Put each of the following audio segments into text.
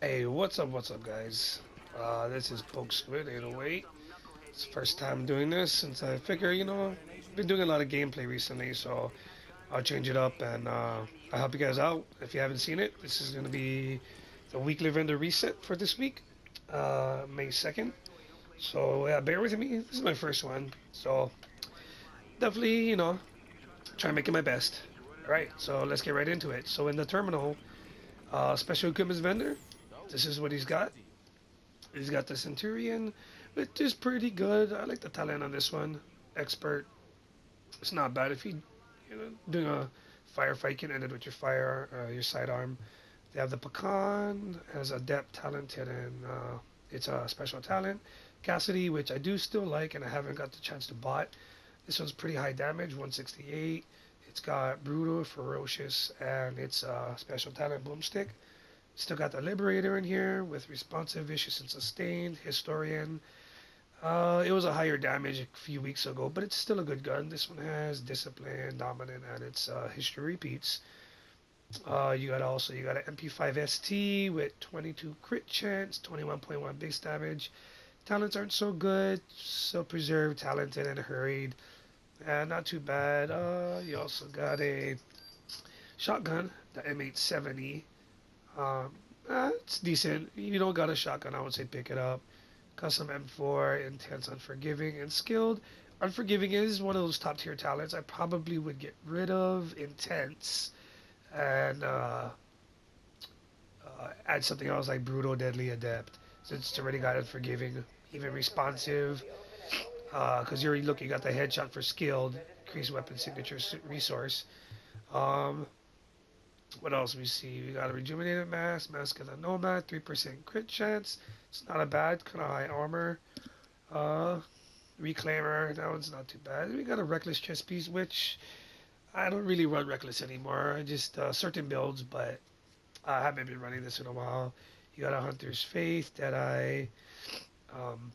Hey, what's up, guys? This is Poke Squid 808. It's the first time doing this since I figure, I've been doing a lot of gameplay recently, so I'll change it up and I'll help you guys out. If you haven't seen it, this is going to be the weekly vendor reset for this week, May 2nd. So, yeah, bear with me. This is my first one, so definitely, try making my best. All right, so let's get right into it. So, in the terminal, special equipment vendor, this is what he's got. He's got the Centurion, which is pretty good. I like the talent on this one. Expert. It's not bad if doing a firefight, you can end it with your your sidearm. They have the Pecan as adept, talented, and it's a special talent. Cassidy, which I do still like, and I haven't got the chance to bought. This one's pretty high damage, 168. It's got brutal, ferocious, and it's a special talent boomstick. Still got the Liberator in here with responsive, vicious, and sustained. Historian. It was a higher damage a few weeks ago, but it's still a good gun. This one has discipline, dominant, and its history repeats. You got an MP5 ST with 22 crit chance, 21.1 base damage. Talents aren't so good, so preserved, talented, and hurried. Not too bad. You also got a shotgun, the M870. Um, it's decent. You don't got a shotgun, I would say pick it up. Custom M4, intense, unforgiving, and skilled. Unforgiving is one of those top tier talents I probably would get rid of. Intense and add something else like brutal, deadly, adept. Since it's already got unforgiving, even responsive. Because you got the headshot for skilled, increased weapon signature resource. Um, What else we see? We got a rejuvenated mask of the nomad, 3% crit chance. It's not a bad kind of high armor. Uh, Reclaimer, that one's not too bad. We got a reckless chest piece, which I don't really run reckless anymore. I just certain builds, but I haven't been running this in a while. You got a hunter's faith that um,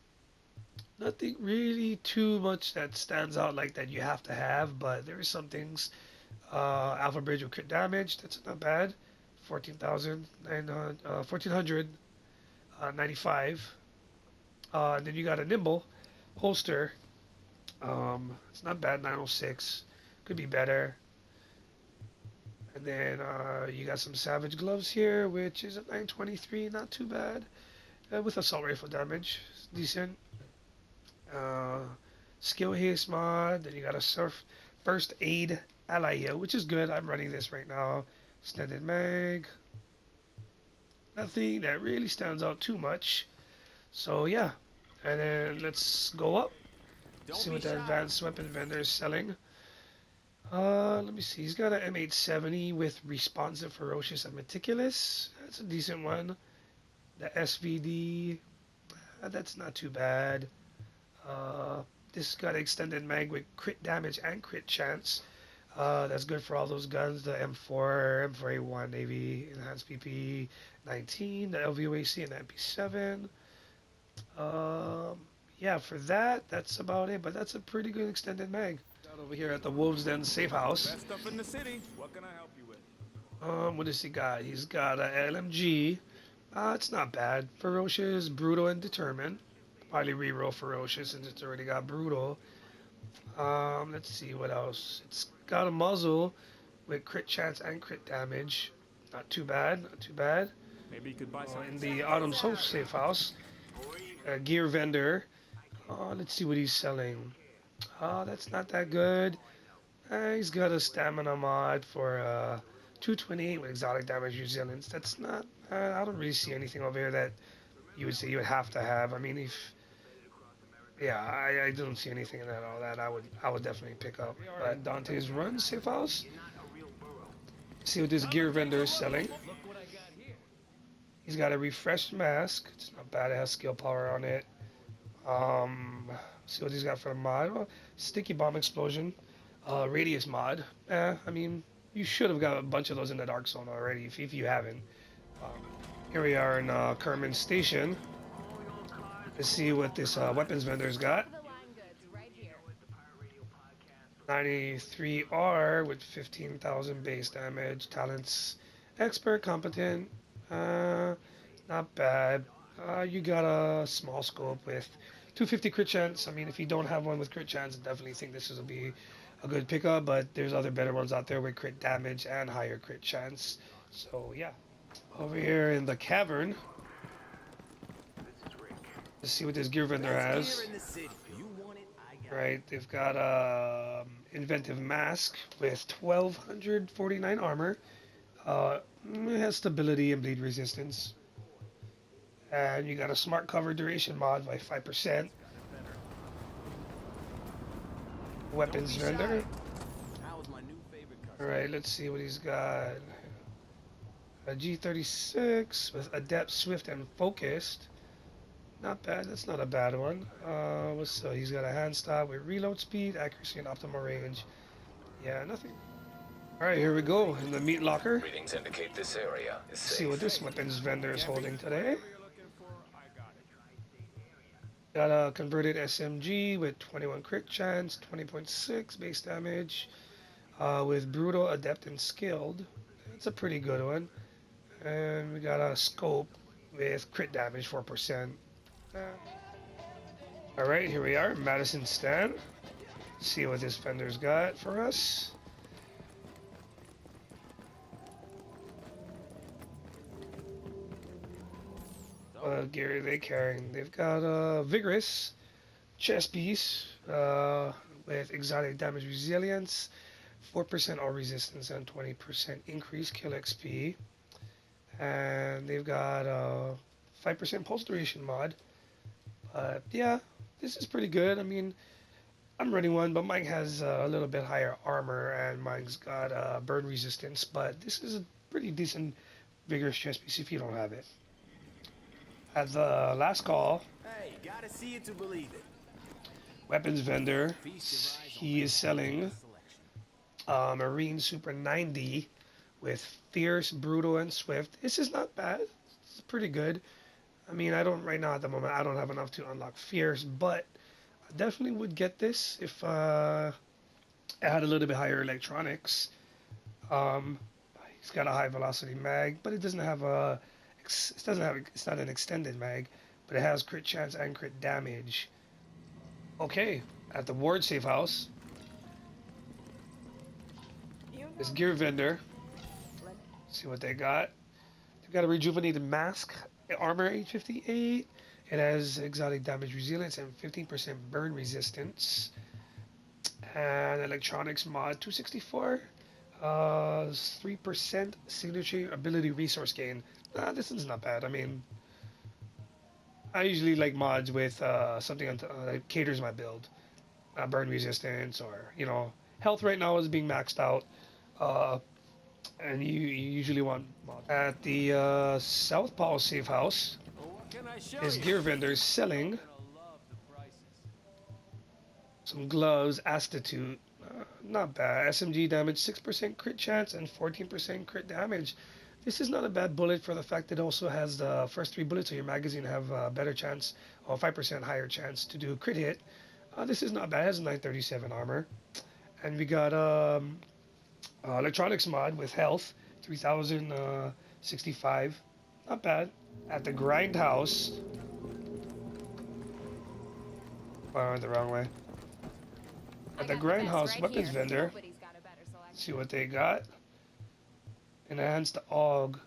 nothing really too much that stands out like that you have to have, but there are some things. Alpha Bridge with crit damage, that's not bad. 1495. And then you got a nimble holster. It's not bad, 906. Could be better. And then you got some Savage gloves here, which is a 923, not too bad. With assault rifle damage, it's decent. Uh, Skill haste mod. Then you got a surf first aid ally, which is good. I'm running this right now. Extended mag. Nothing that really stands out too much. So yeah, and then let's go up. See what the advanced weapon vendor is selling. Let me see. He's got an M870 with responsive, ferocious, and meticulous. That's a decent one. The SVD, that's not too bad. Uh, this got extended mag with crit damage and crit chance. That's good for all those guns. The M4, M4A1, Navy, Enhanced PP 19, the LVOAC, and the MP7. Um, yeah, for that, that's about it. But that's a pretty good extended mag. Out over here at the Wolves Den Safe House. Best stuff in the city. What can I help you with? What does he got? He's got a LMG. It's not bad. Ferocious, brutal, and determined. Probably reroll ferocious since it's already got brutal. Let's see what else. It's got a muzzle with crit chance and crit damage. Not too bad. Not too bad. Maybe you could buy some. In the Autumn Soul Safe House, a gear vendor. Let's see what he's selling. That's not that good. He's got a stamina mod for 228 with exotic damage resilience. That's not. I don't really see anything over here that you would say you would have to have. I mean, if yeah, I don't see anything in that all that I would definitely pick up. But Dante's Run Safe House. See what this gear vendor is selling. He's got a refreshed mask. It's not bad. It has skill power on it. See what he's got for a mod. Well, sticky bomb explosion, radius mod. I mean, you should have got a bunch of those in the dark zone already if you haven't. Um, Here we are in Kerman Station. Let's see what this weapons vendor's got. 93R with 15,000 base damage. Talents expert, competent. Uh, Not bad. You got a small scope with 250 crit chance. I mean, if you don't have one with crit chance, I definitely think this will be a good pickup. But there's other better ones out there with crit damage and higher crit chance. So yeah. Over here in the cavern, let's see what this gear vendor has. Right, they've got a inventive mask with 1249 armor. It has stability and bleed resistance. And you got a smart cover duration mod by 5%. Weapons vendor. Alright, let's see what he's got. A G36 with adept, swift, and focused. Not bad, that's not a bad one. He's got a hand stop with reload speed, accuracy, and optimal range. Yeah, nothing. Alright, here we go in the meat locker. Readings indicate this area is safe. See what this weapons vendor is holding today. Got a converted SMG with 21 crit chance, 20.6 base damage, with brutal, adept, and skilled. That's a pretty good one. And we got a scope with crit damage 4%. Alright, here we are, Madison stand. See what this vendor's got for us. What gear are they carrying? They've got a vigorous chest piece with exotic damage resilience, 4% all resistance, and 20% increased kill XP. And they've got a 5% pulse duration mod. But yeah, this is pretty good. I mean, I'm running one, but mine has a little bit higher armor, and mine's got burn resistance. But this is a pretty decent vigorous chest piece if you don't have it. At the last call, hey, gotta see it to believe it. Weapons vendor, he is selling Marine Super 90 with fierce, brutal, and swift. This is not bad. It's pretty good. I mean, I don't right now at the moment. I don't have enough to unlock fierce, but I definitely would get this if it had a little bit higher electronics. He's got a high velocity mag, but it doesn't have a. It's not an extended mag, but it has crit chance and crit damage. Okay, at the ward safe house, this gear vendor. See what they got. They've got a rejuvenated mask, armor 858. It has exotic damage resilience and 15% burn resistance. And electronics mod 264. 3% signature ability resource gain. This is not bad. I mean, I usually like mods with something that caters my build. Burn resistance or, health right now is being maxed out. And you usually want mods. At the Southpaw safe house, his gear vendor is selling some gloves, Astitute. Not bad. SMG damage, 6% crit chance and 14% crit damage. This is not a bad bullet for the fact that it also has the first 3 bullets of your magazine have a better chance, or 5% higher chance to do a crit hit. This is not bad. It has 937 armor. And we got electronics mod with health, 3065. Not bad. At the grindhouse. Oh, I went the wrong way. At the grindhouse weapons vendor. See what they got. Enhanced AUG,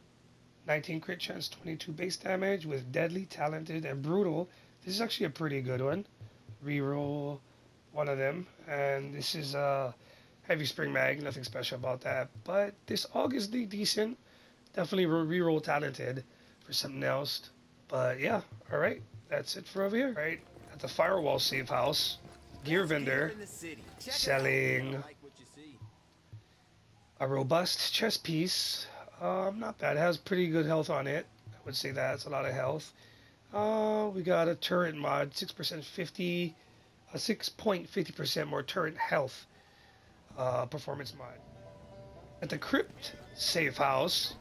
19 crit chance, 22 base damage with deadly, talented, and brutal. This is actually a pretty good one. Reroll one of them, and this is a heavy spring mag. Nothing special about that, but this AUG is decent. Definitely reroll talented for something else. But yeah, all right, that's it for over here. All right, at the firewall safe house, gear vendor selling a robust chest piece. Not bad. It has pretty good health on it. I would say that's a lot of health. We got a turret mod, 6.50% more turret health. Performance mod. At the crypt safe house,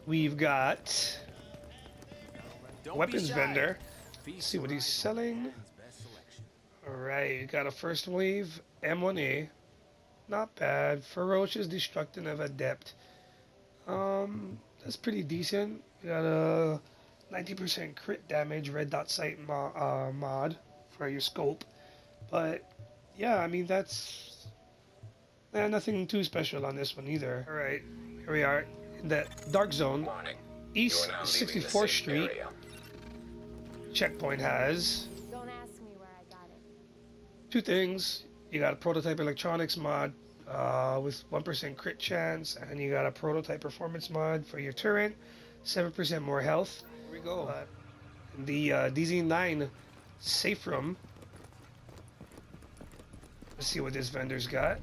we've got weapons vendor. Let's see what he's selling. Alright, you got a first wave M1A. Not bad. Ferocious, destructive, and adept. That's pretty decent. You got a 90% crit damage red dot sight mod for your scope. But yeah, I mean that's nothing too special on this one either. All right, here we are in the dark zone. Warning. You are East now leaving the 64th safe Street area. checkpoint has Don't ask me where I got it. two things. You got a prototype electronics mod with 1% crit chance, and you got a prototype performance mod for your turret, 7% more health. Here we go. The DZ9 safe room. Let's see what this vendor's got.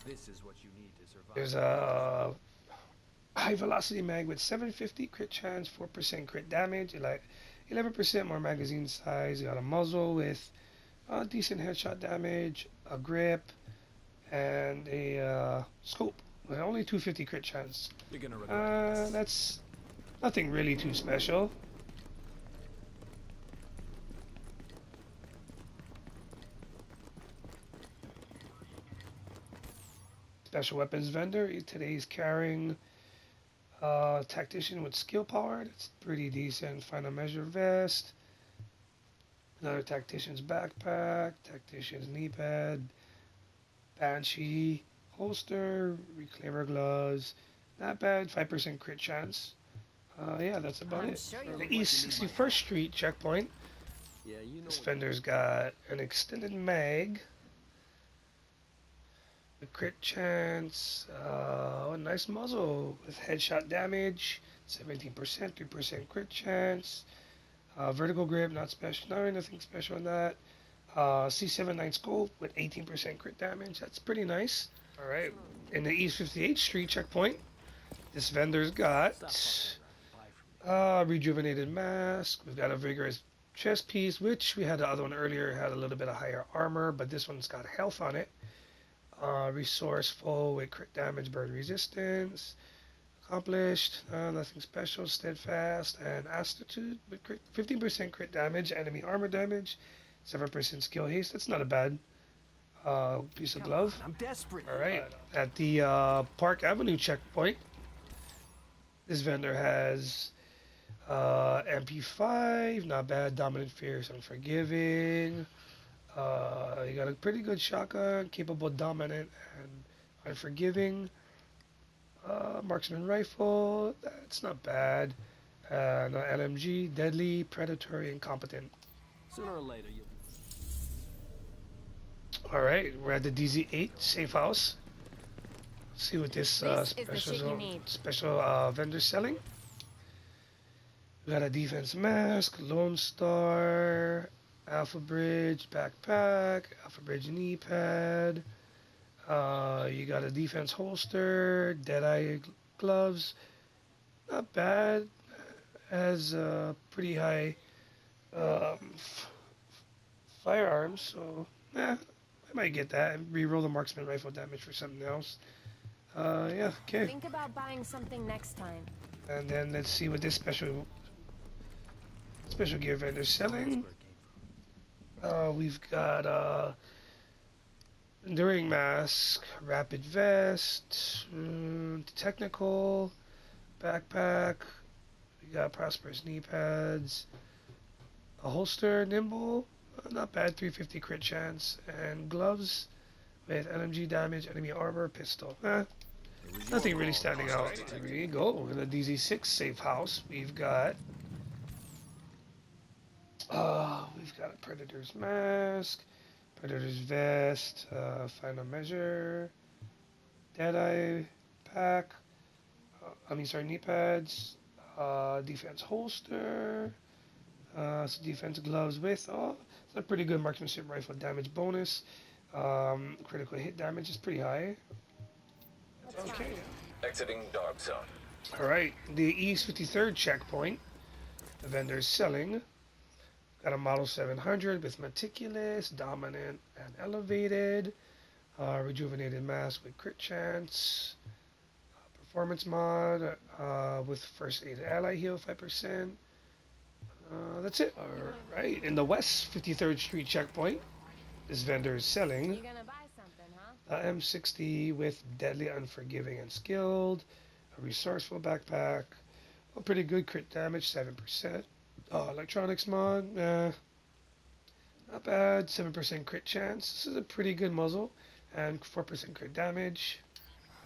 This is what you need to survive. There's a high velocity mag with 750 crit chance, 4% crit damage, like 11% more magazine size. You got a muzzle with decent headshot damage, a grip, and a scope with only 250 crit chance. You're gonna regret this. That's nothing really too special. Special weapons vendor. Today he's carrying tactician with skill power. That's pretty decent. Final measure vest. Another tactician's backpack. Tactician's knee pad. Banshee holster. Reclaimer gloves. Not bad. 5% crit chance. Yeah, that's about I'm it. sure For you'll the look East like 61st Street checkpoint. Yeah, you know. This vendor's got an extended mag. A crit chance, a nice muzzle with headshot damage, 17%, 3% crit chance, vertical grip, not special, not really nothing special on that. C79 scope with 18% crit damage, that's pretty nice. All right, in the East 58th Street checkpoint, this vendor's got rejuvenated mask. We've got a vigorous chest piece, which we had the other one earlier, had a little bit of higher armor, but this one's got health on it. Resourceful with crit damage, burn resistance. Accomplished, nothing special. Steadfast and Astitude with 15% crit damage, enemy armor damage, 7% skill haste. That's not a bad piece of glove. I'm desperate. All right, at the Park Avenue checkpoint, this vendor has MP5, not bad. Dominant, fierce, unforgiving. You got a pretty good shotgun, capable, dominant, and unforgiving. Marksman rifle, that's not bad. And LMG, deadly, predatory, incompetent. Sooner or later, you. All right, we're at the DZ8 safe house. Let's see what this This is the shit you need. special vendor's selling. We got a defense mask, Lone Star, Alpha Bridge backpack, Alpha Bridge knee pad. You got a defense holster, Deadeye gloves. Not bad. Has pretty high firearms, so I might get that and re-roll the marksman rifle damage for something else. Yeah, okay. Think about buying something next time. And then let's see what this special gear vendor's selling. We've got enduring mask, rapid vest, technical backpack. We got prosperous knee pads, a holster, nimble, not bad, 350 crit chance, and gloves with LMG damage, enemy armor, pistol. Nothing really standing out. There we go. In the DZ6 safe house, we've got a Predator's mask, Predator's vest, final measure, Deadeye pack, knee pads, defense holster, some defense gloves with, it's a pretty good marksmanship rifle damage bonus. Critical hit damage is pretty high. Okay. Exiting dark zone. Alright, the East 53rd checkpoint. The vendor is selling. Got a Model 700 with meticulous, dominant, and elevated. Rejuvenated mask with crit chance. Performance mod with first aid ally heal 5%. That's it. Alright, in the West 53rd Street checkpoint, this vendor is selling. You gonna buy something, huh? M60 with deadly, unforgiving, and skilled. A resourceful backpack. A pretty good crit damage, 7%. Electronics mod, not bad. 7% crit chance. This is a pretty good muzzle. And 4% crit damage.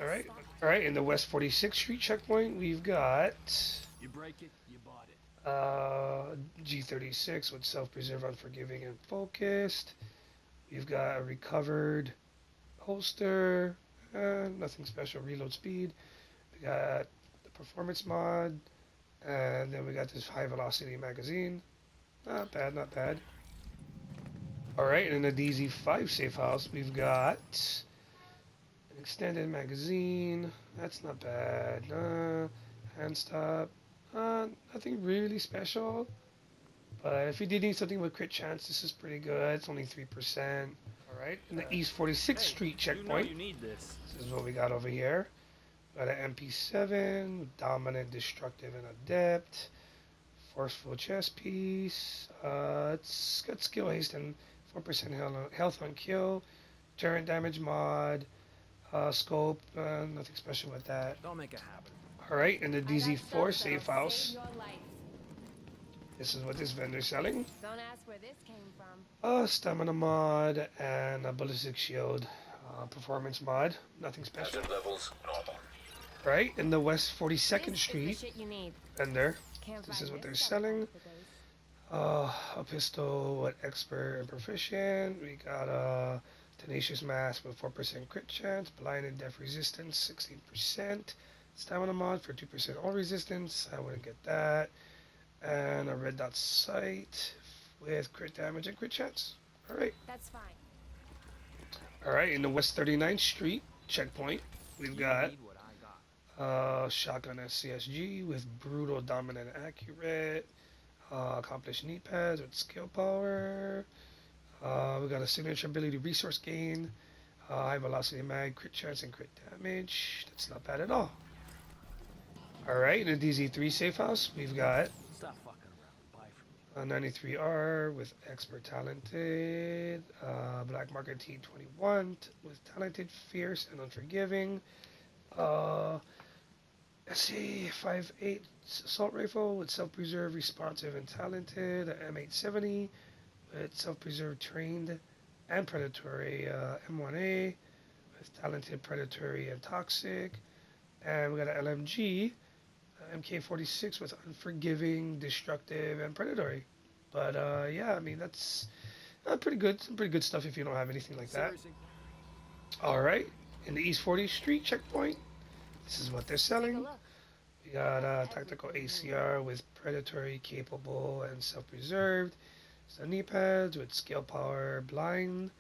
Alright. Alright, in the West 46th Street checkpoint, we've got You break it, you bought it. G36 with self-preserve, unforgiving, and focused. We've got a recovered holster. Nothing special. Reload speed. We got the performance mod. And then we got this high velocity magazine. Not bad, not bad. Alright, in the DZ5 safe house, we've got an extended magazine. That's not bad. Hand stop. Nothing really special. But if you did need something with crit chance, this is pretty good. It's only 3%. Alright, in the East 46th Street checkpoint, You need this. this is what we got over here. Got an MP7, dominant, destructive, and adept. Forceful chest piece. It's got skill haste and 4% health on kill. Turret damage mod. Scope. Nothing special with that. Don't make it happen. Alright, in the I got DZ4 stuff safe that'll house, save your life. this is what this vendor's selling. Don't ask where this came from. A stamina mod and a ballistic shield performance mod. Nothing special. Hazard levels normal. Right, in the West 42nd This Street is the shit you need. vendor, Can't this find is what they're stuff selling. nowadays. A pistol with expert and proficient. We got a tenacious mask with 4% crit chance, blind and death resistance 16%, stamina mod for 2% all resistance. I wouldn't get that. And a red dot sight with crit damage and crit chance. Alright. That's fine. Alright, in the West 39th Street checkpoint, we've got Need what I got. shotgun SCSG with brutal, dominant, and accurate. Accomplished knee pads with skill power. We got a signature ability resource gain. High velocity mag, crit chance, and crit damage. That's not bad at all. Alright, in the DZ3 safe house, we've got Stop fucking around. Buy from me. a 93R with expert talented. Black market T21 with talented, fierce, and unforgiving. SA-58 assault rifle with self-preserve, responsive, and talented. A M870 with self-preserve, trained, and predatory. M1A with talented, predatory, and toxic. And we got an LMG, MK46 with unforgiving, destructive, and predatory. But yeah, I mean that's pretty good. Some pretty good stuff if you don't have anything like that. Seriously? All right, in the East 40th Street checkpoint, this is what they're Take a selling. look. We got a tactical ACR with predatory, capable, and self-preserved. Some knee pads with skill power, blind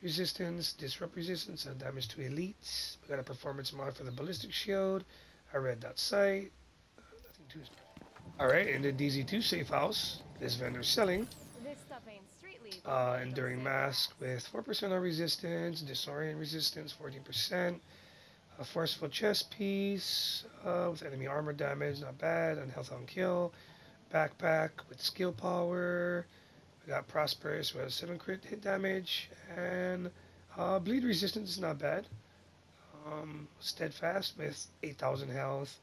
resistance, disrupt resistance, and damage to elites. We got a performance mod for the ballistic shield. I read that sight. Nothing too special. All right, in the DZ2 safe house, this vendor's selling This stuff ain't street legal. enduring mask with 4% on resistance, disorient resistance 14%. A forceful chest piece with enemy armor damage, not bad, and health on kill. Backpack with skill power. We got prosperous with 7 crit hit damage, and bleed resistance is not bad. Steadfast with 8,000 health.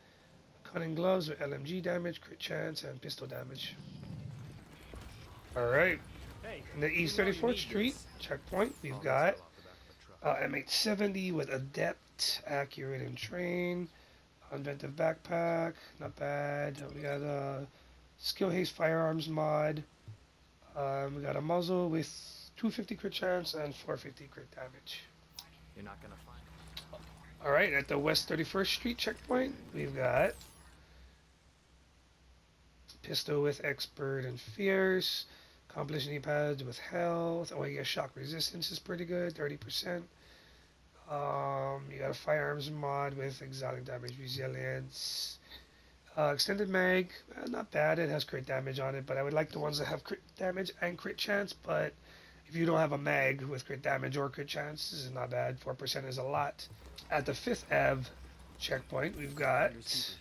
Cunning gloves with LMG damage, crit chance, and pistol damage. All right, Hey, in the East you know you 34th need Street this. checkpoint, we've got M870 with adept, accurate, and trained. Inventive backpack, not bad. We got a skill haste firearms mod. We got a muzzle with 250 crit chance and 450 crit damage. You're not gonna find it. All right, at the West 31st Street checkpoint, we've got pistol with expert and fierce. Accomplished knee pads with health. Oh, you get shock resistance is pretty good, 30%. You got a firearms mod with exotic damage resilience. Extended mag, not bad. It has crit damage on it, but I would like the ones that have crit damage and crit chance. But if you don't have a mag with crit damage or crit chance, this is not bad. 4% is a lot. At the 5th Ave checkpoint, we've got Your keepers,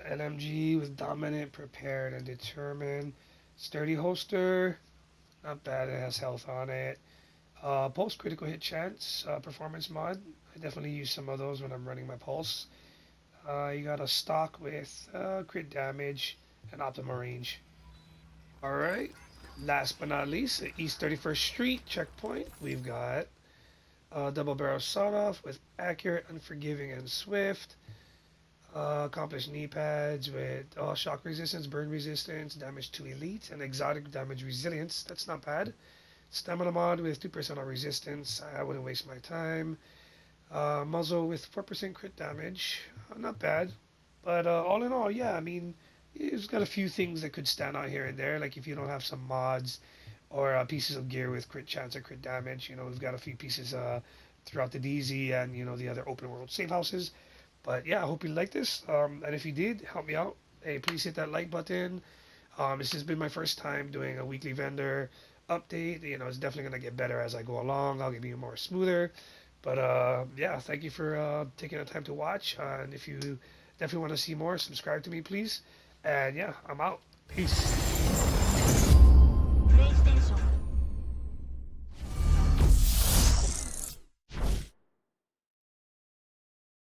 right? LMG with dominant, prepared, and determined. Sturdy holster, not bad. It has health on it. Pulse critical hit chance, performance mod. I definitely use some of those when I'm running my pulse. You got a stock with crit damage and optimal range. Alright, last but not least, the East 31st Street checkpoint. We've got double barrel sawed off with accurate, unforgiving, and swift. Accomplished knee pads with shock resistance, burn resistance, damage to elite, and exotic damage resilience. That's not bad. Stamina mod with 2% on resistance. I wouldn't waste my time. Muzzle with 4% crit damage. Not bad. But all in all, yeah, I mean, it's got a few things that could stand out here and there. Like if you don't have some mods or pieces of gear with crit chance or crit damage, we've got a few pieces throughout the DZ and, the other open world safe houses. But yeah, I hope you liked this. And if you did, help me out. Hey, please hit that like button. This has been my first time doing a weekly vendor update. It's definitely going to get better as I go along. I'll get even more smoother. But yeah, thank you for taking the time to watch. And if you definitely want to see more, subscribe to me, please. And yeah, I'm out. Peace.